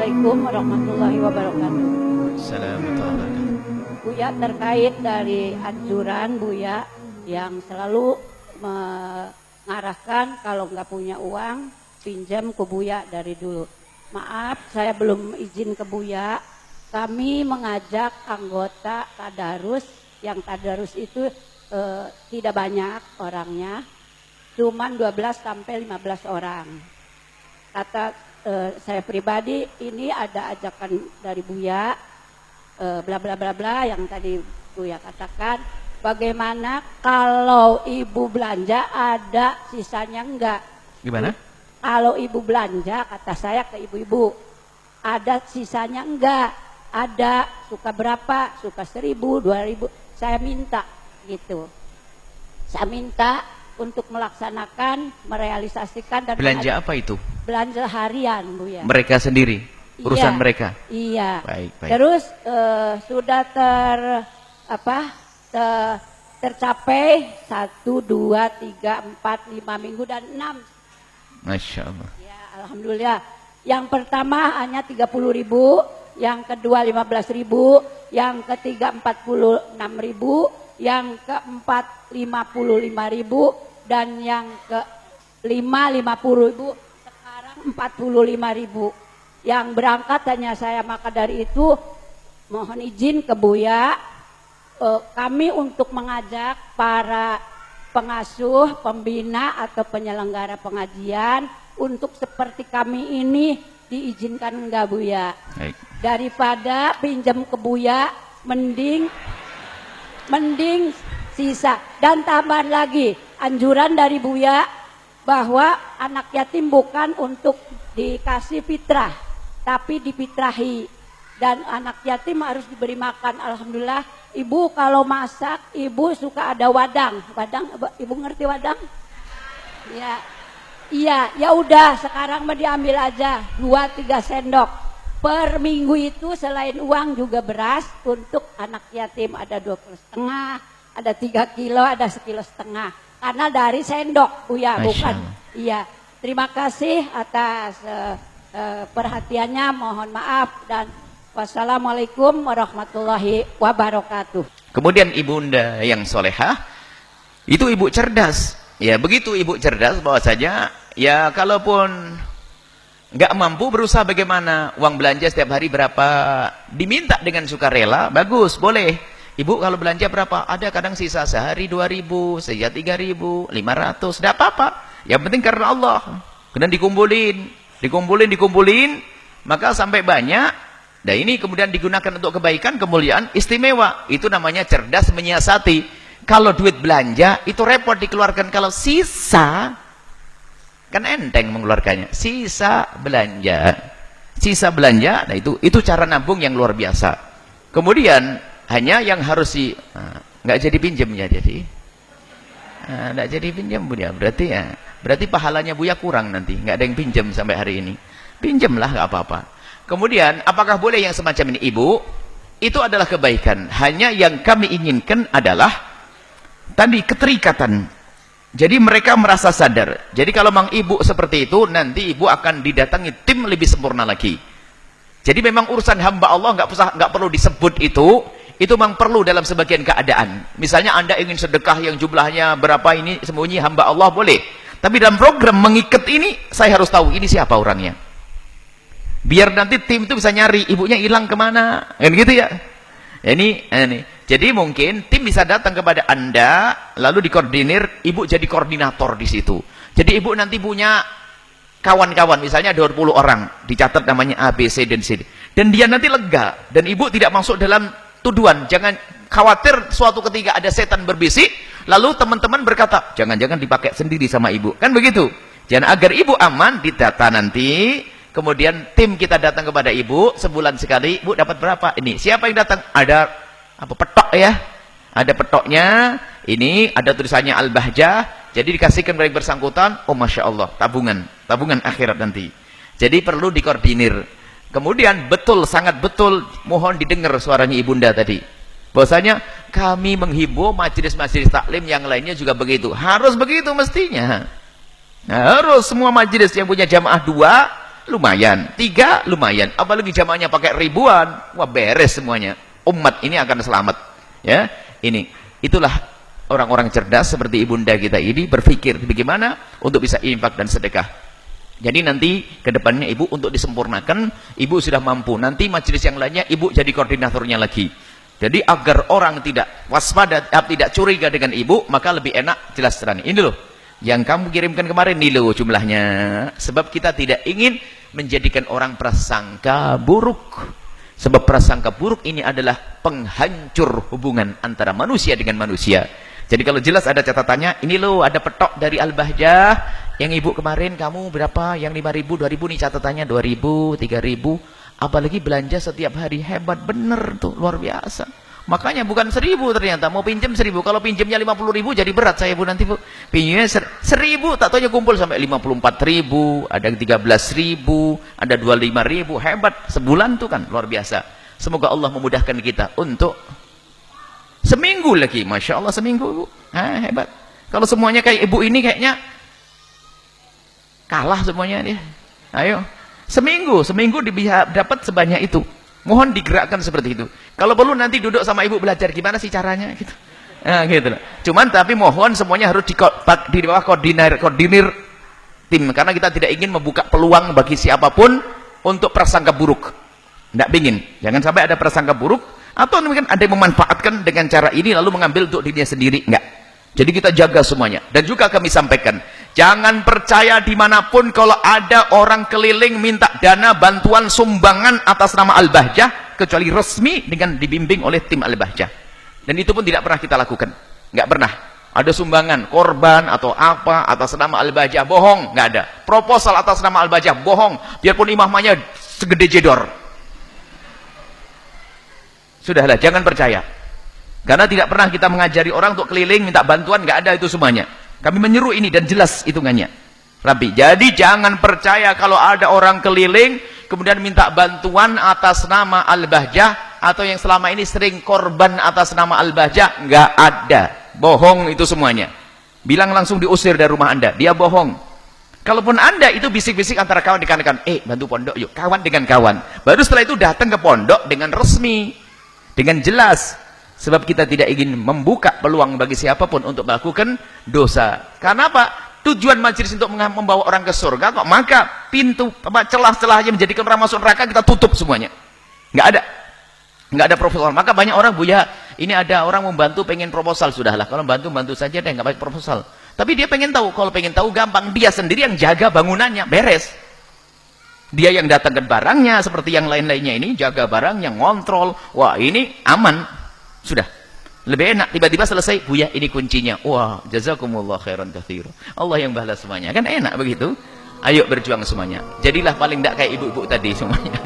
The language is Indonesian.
Assalamualaikum warahmatullahi wabarakatuh. Assalamualaikum. Buya, terkait dari anjuran Buya yang selalu mengarahkan kalau nggak punya uang pinjam ke Buya dari dulu. Maaf, saya belum izin ke Buya. Kami mengajak anggota tadarus, yang tadarus itu tidak banyak orangnya, cuman 12 sampai 15 orang. Kata saya pribadi, ini ada ajakan dari Buya, bla bla bla bla yang tadi Buya katakan. Bagaimana kalau ibu belanja ada sisanya enggak? Gimana? Kalau ibu belanja, kata saya ke ibu-ibu, ada sisanya enggak? Ada, suka berapa? Suka 1.000, 2.000. Saya minta gitu. Saya minta untuk melaksanakan, merealisasikan dan belanja apa itu? Belanja harian, Buya. Mereka sendiri, urusan mereka. Iya. Baik, baik. Terus sudah tercapai 1, 2, 3, 4, 5 minggu dan 6. Masya Allah. Ya, alhamdulillah. Yang pertama hanya 30.000, yang kedua 15.000, yang ketiga 46.000, yang keempat 55.000, dan yang kelima 50.000, sekarang 45.000. Yang berangkat hanya saya, maka dari itu mohon izin ke Buya, kami untuk mengajak para pengasuh, pembina atau penyelenggara pengajian untuk seperti kami ini diizinkan enggak Buya? Baik. Daripada pinjam ke Buya, mending sisa. Dan tambahan lagi, anjuran dari Buya bahwa anak yatim bukan untuk dikasih fitrah, tapi difitrahi. Dan anak yatim harus diberi makan. Alhamdulillah, ibu kalau masak, ibu suka ada wadang. Wadang, ibu ngerti wadang? Ya, iya, ya udah. Sekarang mah diambil aja 2-3 sendok per minggu itu. Selain uang juga beras untuk anak yatim, ada 2,5 kilo, ada 3 kilo, ada 1,5 kilo. Karena dari sendok, Buya, bukan. Iya, terima kasih atas perhatiannya. Mohon maaf dan wassalamualaikum warahmatullahi wabarakatuh. Kemudian ibunda yang solehah, itu ibu cerdas. Ya begitu ibu cerdas bahwasanya, ya kalaupun nggak mampu berusaha bagaimana, uang belanja setiap hari berapa, diminta dengan sukarela, bagus, boleh. Ibu kalau belanja berapa? Ada kadang sisa sehari 2.000, sejak 3.000, 500, tidak apa-apa. Yang penting karena Allah. Kemudian dikumpulin, maka sampai banyak. Dan ini kemudian digunakan untuk kebaikan, kemuliaan, istimewa. Itu namanya cerdas menyiasati. Kalau duit belanja, itu repot dikeluarkan. Kalau sisa, kan enteng mengeluarkannya. Sisa belanja, nah itu cara nabung yang luar biasa. Kemudian, hanya yang harus nggak jadi pinjam ya, jadi. Nggak jadi pinjam, Buya. Berarti pahalanya Buya kurang nanti. Nggak ada yang pinjam sampai hari ini. Pinjamlah, nggak apa-apa. Kemudian, apakah boleh yang semacam ini, Ibu? Itu adalah kebaikan. Hanya yang kami inginkan adalah tadi keterikatan. Jadi mereka merasa sadar. Jadi kalau memang Ibu seperti itu, nanti Ibu akan didatangi tim lebih sempurna lagi. Jadi memang urusan hamba Allah nggak perlu disebut itu memang perlu dalam sebagian keadaan. Misalnya Anda ingin sedekah yang jumlahnya berapa, ini sembunyi hamba Allah, boleh. Tapi dalam program mengikat ini, saya harus tahu ini siapa orangnya. Biar nanti tim itu bisa nyari ibunya hilang kemana, kan gitu ya. Ini. Jadi mungkin tim bisa datang kepada Anda, lalu dikoordinir, ibu jadi koordinator di situ. Jadi ibu nanti punya kawan-kawan, misalnya 20 orang, dicatat namanya A, B, C, dan C. Dan dia nanti lega, dan ibu tidak masuk dalam tuduhan. Jangan khawatir suatu ketika ada setan berbisik, lalu teman-teman berkata, jangan-jangan dipakai sendiri sama ibu. Kan begitu. Jangan, agar ibu aman, didata nanti. Kemudian tim kita datang kepada ibu sebulan sekali, ibu dapat berapa? Ini siapa yang datang? Ada petok ya, ada petoknya. Ini ada tulisannya Al-Bahjah. Jadi dikasihkan kepada yang bersangkutan. Oh masya Allah, tabungan akhirat nanti. Jadi perlu dikoordinir. Kemudian betul, sangat betul, mohon didengar suaranya ibunda tadi. Bahwasanya kami menghimbau majelis-majelis taklim yang lainnya juga begitu. Harus begitu mestinya. Nah, harus semua majelis yang punya jamaah 2, lumayan. 3 lumayan. Apalagi jamaahnya pakai ribuan, wah beres semuanya. Umat ini akan selamat. Ya, ini. Itulah orang-orang cerdas seperti ibunda kita ini berpikir bagaimana untuk bisa infak dan sedekah. Jadi nanti ke depannya ibu untuk disempurnakan, ibu sudah mampu. Nanti majelis yang lainnya ibu jadi koordinatornya lagi. Jadi agar orang tidak waspada, tidak curiga dengan ibu, maka lebih enak jelas terang. Ini loh, yang kamu kirimkan kemarin nih loh jumlahnya. Sebab kita tidak ingin menjadikan orang prasangka buruk. Sebab prasangka buruk ini adalah penghancur hubungan antara manusia dengan manusia. Jadi kalau jelas ada catatannya, ini loh ada petok dari Al-Bahjah, yang ibu kemarin kamu berapa, yang 5.000, 2.000 nih catatannya 2.000, 3.000. Apalagi belanja setiap hari, hebat bener tuh, luar biasa. Makanya bukan 1.000 ternyata, mau pinjam 1.000, kalau pinjamnya 50.000 jadi berat saya bu nanti bu. Pinjamnya 1.000, tak taunya kumpul sampai 54.000, ada 13.000, ada 25.000, hebat. Sebulan tuh kan, luar biasa. Semoga Allah memudahkan kita untuk seminggu lagi, Masya Allah seminggu bu. Hebat. Kalau semuanya kayak ibu ini kayaknya kalah semuanya dia. Ayo. Seminggu dapat sebanyak itu. Mohon digerakkan seperti itu. Kalau perlu nanti duduk sama ibu belajar gimana sih caranya gitu. Nah, gitu. Cuman tapi mohon semuanya harus di bawah koordinir tim, karena kita tidak ingin membuka peluang bagi siapapun untuk prasangka buruk. Tidak ingin. Jangan sampai ada prasangka buruk atau mungkin ada yang memanfaatkan dengan cara ini lalu mengambil untuk dirinya sendiri. Enggak. Jadi kita jaga semuanya. Dan juga kami sampaikan, jangan percaya dimanapun kalau ada orang keliling minta dana bantuan sumbangan atas nama Al-Bahjah, kecuali resmi dengan dibimbing oleh tim Al-Bahjah. Dan itu pun tidak pernah kita lakukan. Nggak pernah. Ada sumbangan, korban atau apa atas nama Al-Bahjah, bohong. Nggak ada. Proposal atas nama Al-Bahjah, bohong. Biarpun imamnya segede jedor. Sudahlah, jangan percaya. Karena tidak pernah kita mengajari orang untuk keliling minta bantuan, nggak ada itu semuanya. Kami menyeru ini dan jelas hitungannya. Rabi. Jadi jangan percaya kalau ada orang keliling kemudian minta bantuan atas nama Al-Bahjah, atau yang selama ini sering korban atas nama Al-Bahjah. Nggak ada. Bohong itu semuanya. Bilang langsung diusir dari rumah Anda. Dia bohong. Kalaupun Anda itu bisik-bisik antara kawan dengan kawan, bantu pondok yuk, kawan dengan kawan. Baru setelah itu datang ke pondok dengan resmi, dengan jelas. Sebab kita tidak ingin membuka peluang bagi siapapun untuk melakukan dosa. Karena apa? Tujuan majelis untuk membawa orang ke surga kok. Maka pintu, celah-celahnya menjadikan orang masuk neraka kita tutup semuanya. Nggak ada proposal. Maka banyak orang, Buya, ini ada orang membantu pengen proposal. Sudahlah, kalau bantu saja deh, nggak pakai proposal. Tapi dia pengen tahu. Kalau pengen tahu gampang, dia sendiri yang jaga bangunannya, beres. Dia yang datangkan barangnya, seperti yang lain-lainnya ini, jaga barangnya, ngontrol. Wah, ini aman. Sudah, lebih enak. Tiba-tiba selesai, Buya ini kuncinya. Wah, jazakumullah khairan katsira. Allah yang balas semuanya. Kan enak begitu. Ayo berjuang semuanya. Jadilah paling tidak kayak ibu-ibu tadi semuanya.